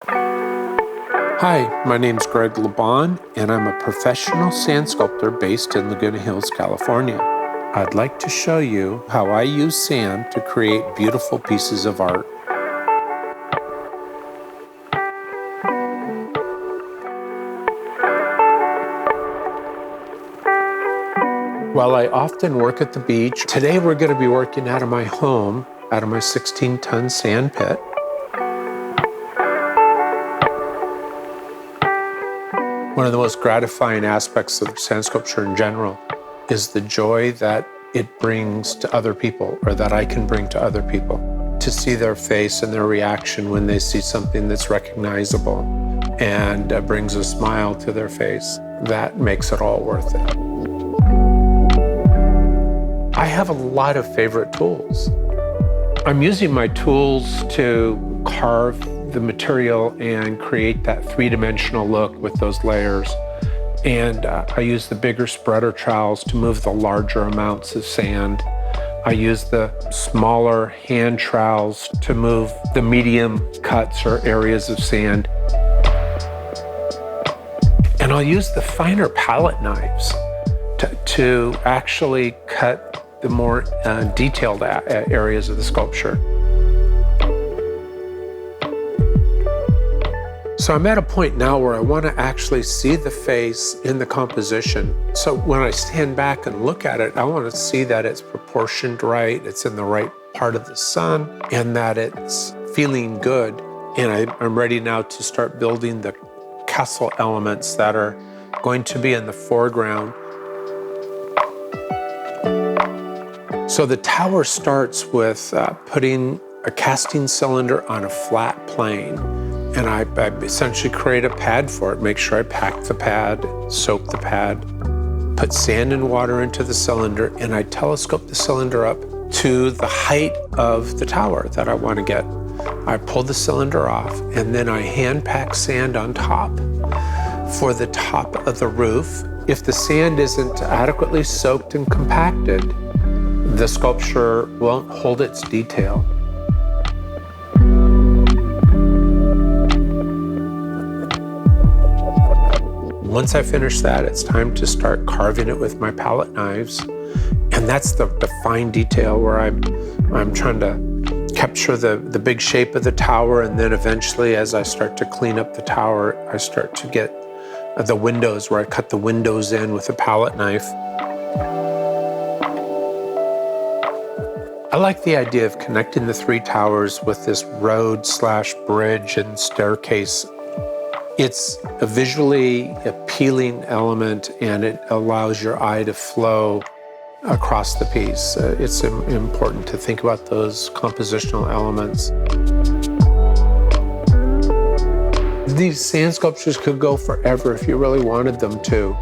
Hi, my name's Greg LeBon, and I'm a professional sand sculptor based in Laguna Hills, California. I'd like to show you how I use sand to create beautiful pieces of art. While I often work at the beach, today we're going to be working out of my home, out of my 16-ton sand pit. One of the most gratifying aspects of sand sculpture in general is the joy that it brings to other people, or that I can bring to other people, to see their face and their reaction when they see something that's recognizable and brings a smile to their face. That makes it all worth it. I have a lot of favorite tools. I'm using my tools to carve the material and create that three-dimensional look with those layers. And I use the bigger spreader trowels to move the larger amounts of sand. I use the smaller hand trowels to move the medium cuts or areas of sand. And I'll use the finer palette knives to actually cut the more detailed areas of the sculpture. So I'm at a point now where I want to actually see the face in the composition. So when I stand back and look at it, I want to see that it's proportioned right, it's in the right part of the sun, and that it's feeling good. And I'm ready now to start building the castle elements that are going to be in the foreground. So the tower starts with putting a casting cylinder on a flat plane. And I essentially create a pad for it, make sure I pack the pad, soak the pad, put sand and water into the cylinder, and I telescope the cylinder up to the height of the tower that I want to get. I pull the cylinder off, and then I hand pack sand on top for the top of the roof. If the sand isn't adequately soaked and compacted, the sculpture won't hold its detail. Once I finish that, it's time to start carving it with my palette knives. And that's the fine detail where I'm trying to capture the big shape of the tower, and then eventually as I start to clean up the tower, I start to get the windows where I cut the windows in with a palette knife. I like the idea of connecting the three towers with this road/bridge and staircase. It's a visually appealing element, and it allows your eye to flow across the piece. It's important to think about those compositional elements. These sand sculptures could go forever if you really wanted them to,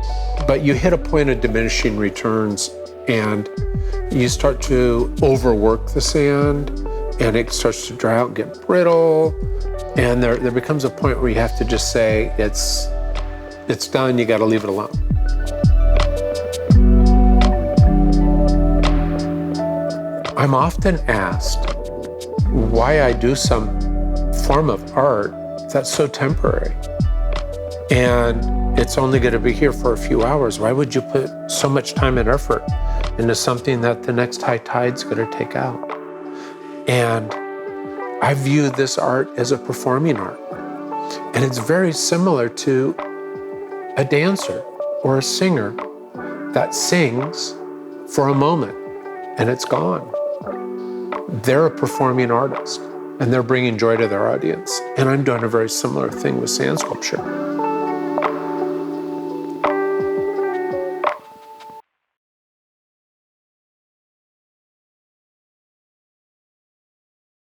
but you hit a point of diminishing returns and you start to overwork the sand, and it starts to dry out and get brittle. And there becomes a point where you have to just say, it's done, you got to leave it alone. I'm often asked why I do some form of art that's so temporary. And it's only going to be here for a few hours. Why would you put so much time and effort into something that the next high tide's going to take out? And I view this art as a performing art. And it's very similar to a dancer or a singer that sings for a moment and it's gone. They're a performing artist and they're bringing joy to their audience. And I'm doing a very similar thing with sand sculpture.